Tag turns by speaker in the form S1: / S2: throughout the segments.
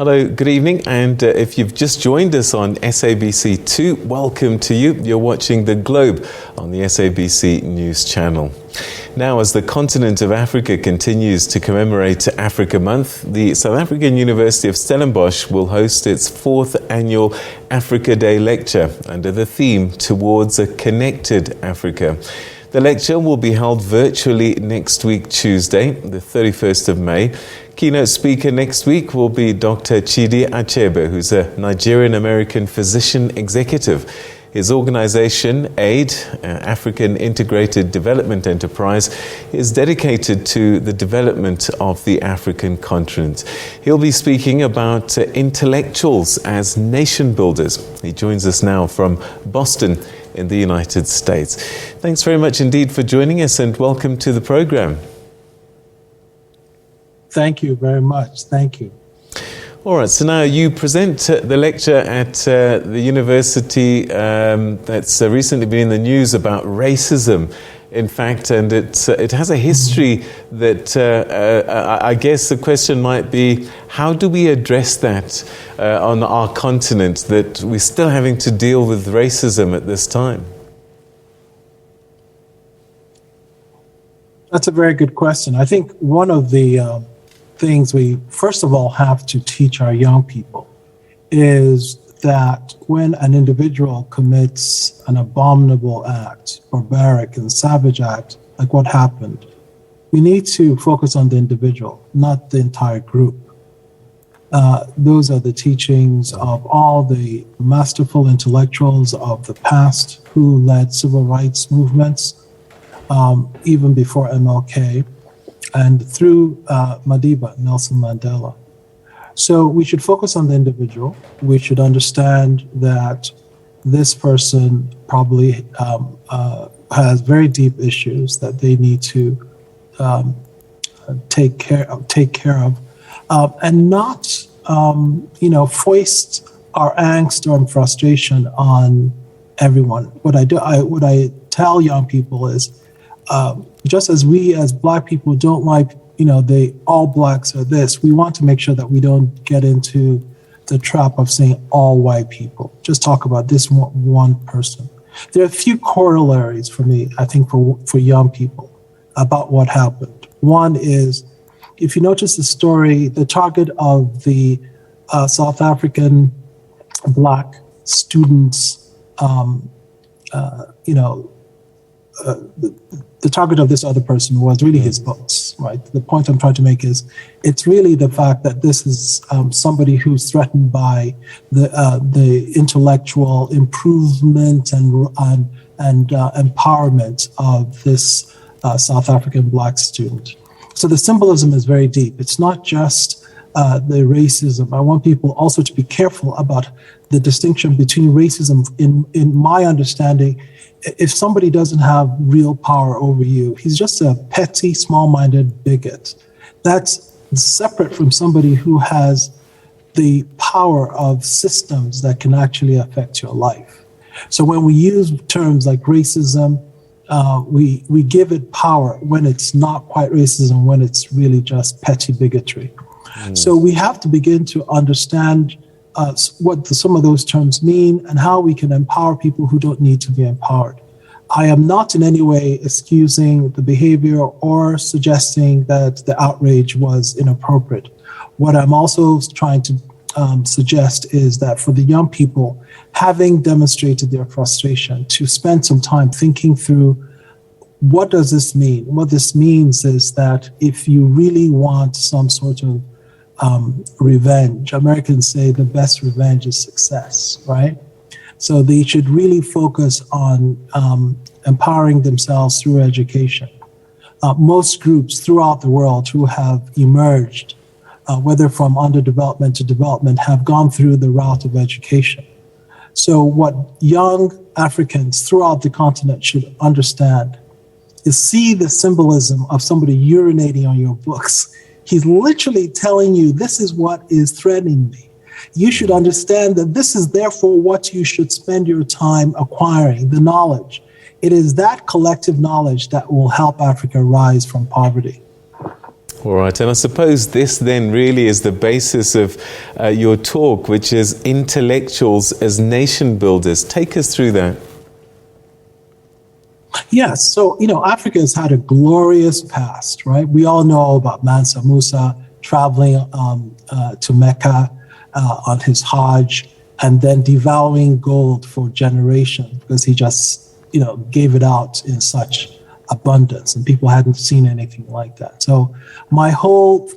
S1: Hello, good evening, and if you've just joined us on SABC2, welcome to you. You're watching The Globe on the SABC News channel. Now, as the continent of Africa continues to commemorate Africa Month, the South African University of Stellenbosch will host its 4th annual Africa Day lecture under the theme Towards a Connected Africa. The lecture will be held virtually next week, Tuesday, the 31st of May. Keynote speaker next week will be Dr. Chidi Achebe, who's a Nigerian-American physician executive. His organization, AIDE, African Integrated Development Enterprise, is dedicated to the development of the African continent. He'll be speaking about intellectuals as nation builders. He joins us now from Boston in the United States. Thanks very much indeed for joining us, and welcome to the program.
S2: Thank you very much. Thank you.
S1: All right, so now you present the lecture at the university that's recently been in the news about racism, in fact, and it has a history that I guess the question might be, how do we address that on our continent, that we're still having to deal with racism at this time?
S2: That's a very good question. I think one of the things we first of all have to teach our young people is that when an individual commits an abominable act, barbaric and savage act, like what happened, we need to focus on the individual, not the entire group. Those are the teachings of all the masterful intellectuals of the past who led civil rights movements, even before MLK, and through Madiba, Nelson Mandela. So we should focus on the individual. We should understand that this person probably has very deep issues that they need to take care of, and not foist our angst or frustration on everyone. What I tell young people is, just as we as Black people don't like, all Blacks are this, we want to make sure that we don't get into the trap of saying all white people. Just talk about this one person. There are a few corollaries for me, I think, for young people about what happened. One is, if you notice the story, the target of the South African Black students, the target of this other person was really his books, right? The point I'm trying to make is, it's really the fact that this is somebody who's threatened by the intellectual improvement and empowerment of this South African Black student. So the symbolism is very deep. It's not just the racism. I want people also to be careful about the distinction between racism. In my understanding, if somebody doesn't have real power over you, he's just a petty, small-minded bigot. That's separate from somebody who has the power of systems that can actually affect your life. So when we use terms like racism, we give it power when it's not quite racism, when it's really just petty bigotry. So we have to begin to understand what some of those terms mean and how we can empower people who don't need to be empowered. I am not in any way excusing the behavior or suggesting that the outrage was inappropriate. What I'm also trying to suggest is that for the young people, having demonstrated their frustration, to spend some time thinking through, what does this mean? What this means is that if you really want some sort of revenge, Americans say the best revenge is success, right? So they should really focus on empowering themselves through education. Most groups throughout the world who have emerged, whether from underdevelopment to development, have gone through the route of education. So what young Africans throughout the continent should understand is, see the symbolism of somebody urinating on your books. He's literally telling you, this is what is threatening me. You should understand that this is therefore what you should spend your time acquiring, the knowledge. It is that collective knowledge that will help Africa rise from poverty.
S1: All right, and I suppose this then really is the basis of your talk, which is intellectuals as nation builders. Take us through that.
S2: Yes, so, Africa has had a glorious past, right? We all know about Mansa Musa traveling to Mecca on his Hajj and then devouring gold for generations because he just, gave it out in such abundance, and people hadn't seen anything like that. So my whole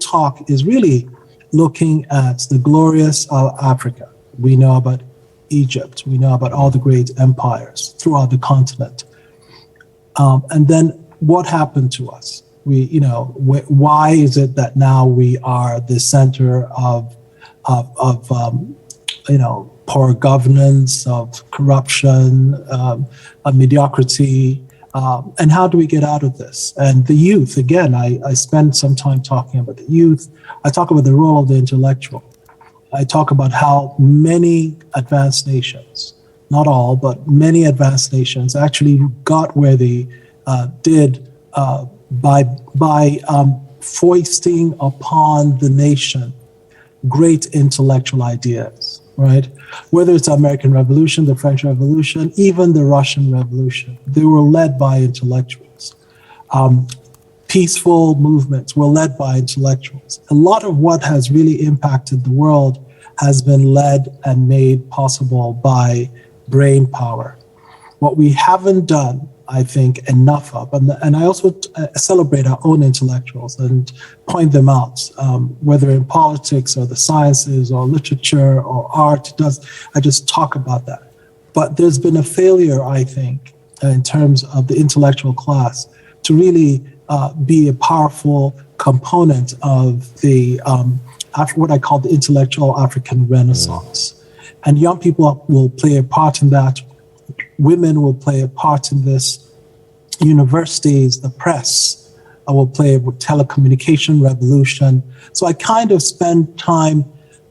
S2: talk is really looking at the glorious Africa. We know about Egypt. We know about all the great empires throughout the continent. And then what happened to us? Why is it that now we are the center of poor governance, of corruption, of mediocrity? And how do we get out of this? And the youth, again, I spend some time talking about the youth. I talk about the role of the intellectual. I talk about how many advanced nations, not all, but many advanced nations actually got where they did by foisting upon the nation great intellectual ideas, right? Whether it's the American Revolution, the French Revolution, even the Russian Revolution, they were led by intellectuals. Peaceful movements were led by intellectuals. A lot of what has really impacted the world has been led and made possible by brain power. What we haven't done, I think, enough of, and I also celebrate our own intellectuals and point them out, whether in politics or the sciences or literature or art, I just talk about that. But there's been a failure, I think, in terms of the intellectual class to really be a powerful component of the what I call the intellectual African Renaissance. And young people will play a part in that. Women will play a part in this. Universities, the press will play a telecommunication revolution. So I kind of spend time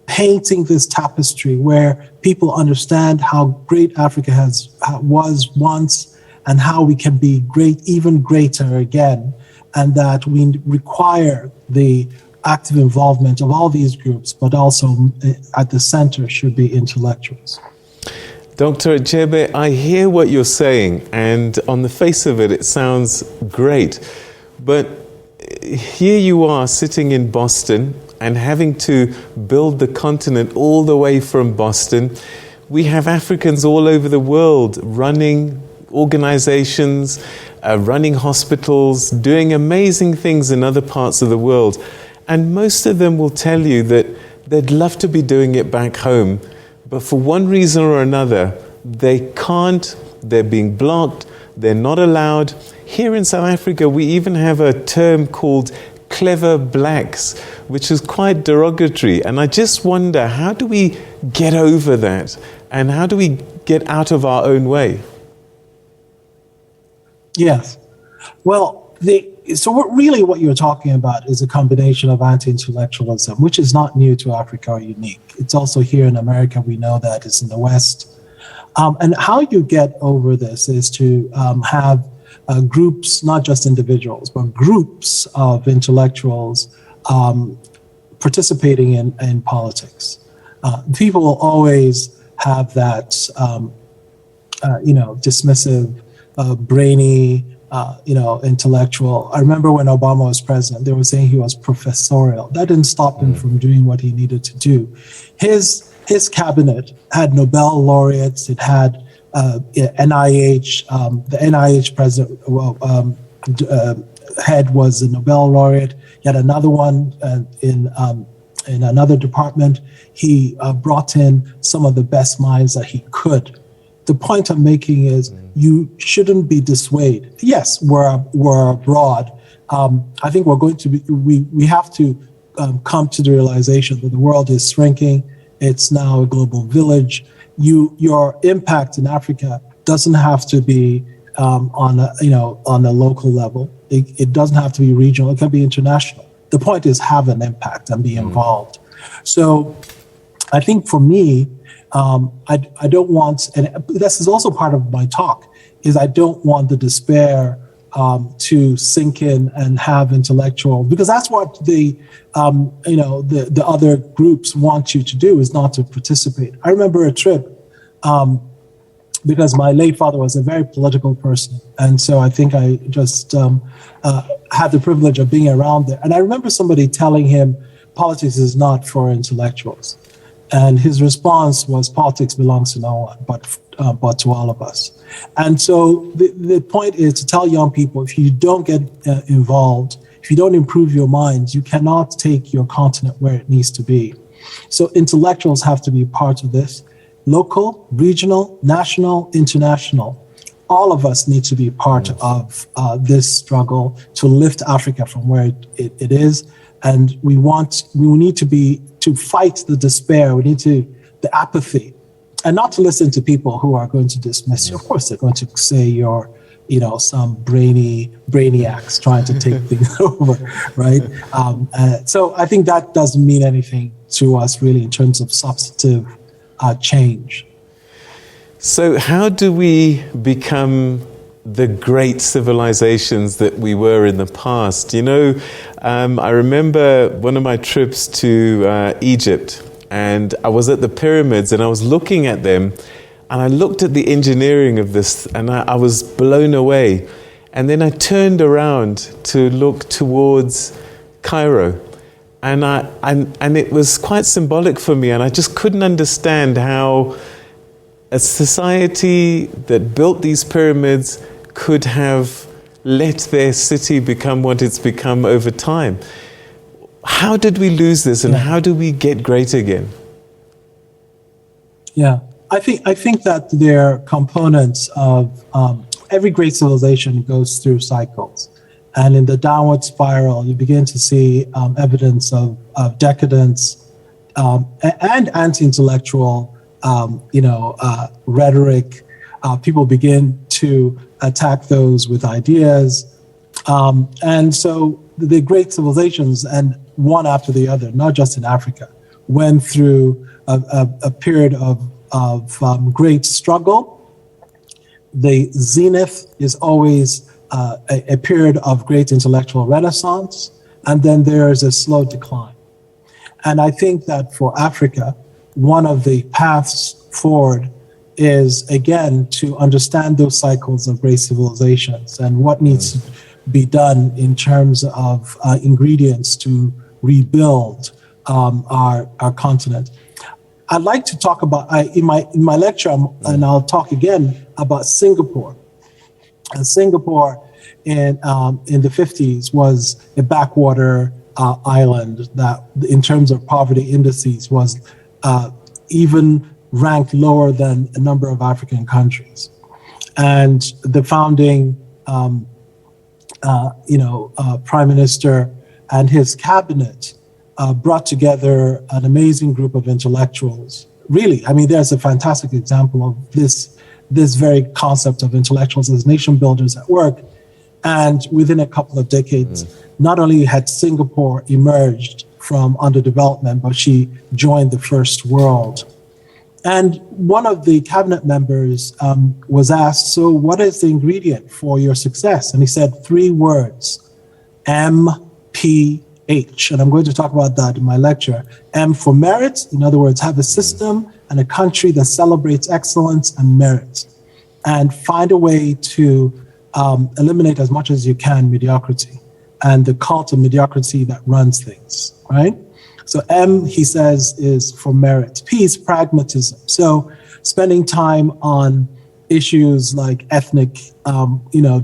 S2: painting this tapestry where people understand how great Africa was once and how we can be great, even greater again, and that we require the active involvement of all these groups, but also at the center should be intellectuals.
S1: Dr. Achebe, I hear what you're saying, and on the face of it, it sounds great. But here you are sitting in Boston and having to build the continent all the way from Boston. We have Africans all over the world running organizations, running hospitals, doing amazing things in other parts of the world. And most of them will tell you that they'd love to be doing it back home, but for one reason or another, they can't, they're being blocked, they're not allowed. Here in South Africa, we even have a term called clever blacks, which is quite derogatory. And I just wonder, how do we get over that? And how do we get out of our own way?
S2: Yes. Well, what you're talking about is a combination of anti-intellectualism, which is not new to Africa or unique. It's also here in America. We know that it's in the West. And how you get over this is to have groups, not just individuals, but groups of intellectuals participating in politics. People will always have that, dismissive, brainy, intellectual. I remember when Obama was president, they were saying he was professorial. That didn't stop him from doing what he needed to do. His cabinet had Nobel laureates. It had NIH. The NIH president head was a Nobel laureate. He had another one in another department. He brought in some of the best minds that he could. The point I'm making is you shouldn't be dissuaded. Yes, we're abroad. I think we're going to be. We have to come to the realization that the world is shrinking. It's now a global village. Your impact in Africa doesn't have to be on a local level. It doesn't have to be regional. It can be international. The point is have an impact and be involved. So, I think for me, I don't want, and this is also part of my talk, is I don't want the despair to sink in and have intellectual, because that's what the other groups want you to do, is not to participate. I remember a trip, because my late father was a very political person. And so I think I just had the privilege of being around there. And I remember somebody telling him, politics is not for intellectuals. And his response was, politics belongs to no one, but to all of us. And so the point is to tell young people, if you don't get involved, if you don't improve your minds, you cannot take your continent where it needs to be. So intellectuals have to be part of this. Local, regional, national, international. All of us need to be part of this struggle to lift Africa from where it is. And we need to fight the despair. We need the apathy, and not to listen to people who are going to dismiss you. Of course, they're going to say you're, some brainiacs trying to take things over, right? So I think that doesn't mean anything to us really in terms of substantive change.
S1: So how do we become the great civilizations that we were in the past? I remember one of my trips to Egypt, and I was at the pyramids and I was looking at them, and I looked at the engineering of this, and I was blown away. And then I turned around to look towards Cairo, and it was quite symbolic for me, and I just couldn't understand how a society that built these pyramids could have let their city become what it's become over time. How did we lose this, and how do we get great again?
S2: Yeah, I think that there are components of every great civilization goes through cycles. And in the downward spiral, you begin to see evidence of decadence and anti-intellectual, rhetoric. People begin to attack those with ideas. And so the great civilizations, and one after the other, not just in Africa, went through a period of great struggle. The zenith is always a period of great intellectual renaissance, and then there's a slow decline. And I think that for Africa, one of the paths forward is, again, to understand those cycles of great civilizations and what needs to be done in terms of ingredients to rebuild our continent. I'd like to talk about, in my lecture, and I'll talk again about Singapore. And Singapore in the 50s was a backwater island that, in terms of poverty indices, was even ranked lower than a number of African countries. And the founding, Prime Minister and his cabinet brought together an amazing group of intellectuals. Really, I mean, there's a fantastic example of this very concept of intellectuals as nation builders at work. And within a couple of decades, not only had Singapore emerged from underdevelopment, but she joined the first world. And one of the cabinet members was asked, so what is the ingredient for your success? And he said 3 words, MPH. And I'm going to talk about that in my lecture. M for merit, in other words, have a system and a country that celebrates excellence and merit, and find a way to eliminate as much as you can mediocrity and the cult of mediocrity that runs things, right? So M, he says, is for merit. P is pragmatism. So spending time on issues like ethnic,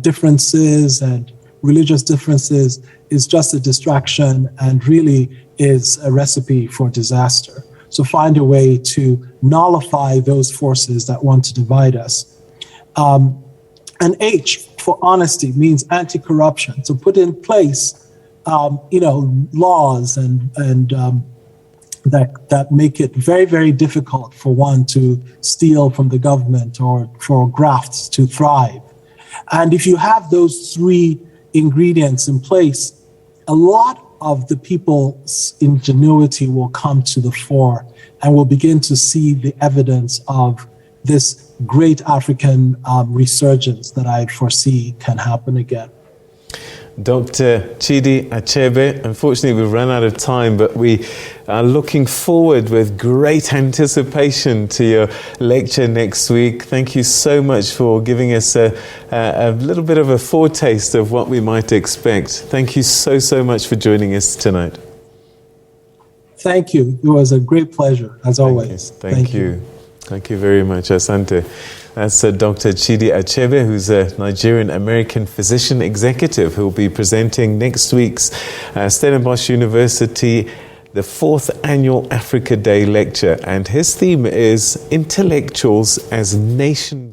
S2: differences and religious differences is just a distraction and really is a recipe for disaster. So find a way to nullify those forces that want to divide us. And H for honesty means anti-corruption. So put in place laws and that make it very, very difficult for one to steal from the government or for grafts to thrive. And if you have those 3 ingredients in place, a lot of the people's ingenuity will come to the fore, and we'll begin to see the evidence of this great African resurgence that I foresee can happen again.
S1: Dr. Chidi Achebe, unfortunately we've run out of time, but we are looking forward with great anticipation to your lecture next week. Thank you so much for giving us a little bit of a foretaste of what we might expect. Thank you so much for joining us tonight.
S2: Thank you. It was a great pleasure, as always.
S1: Thank you. Thank you very much, Asante. That's Dr. Chidi Achebe, who's a Nigerian-American physician executive who will be presenting next week's Stellenbosch University, the 4th Annual Africa Day Lecture. And his theme is Intellectuals as Nation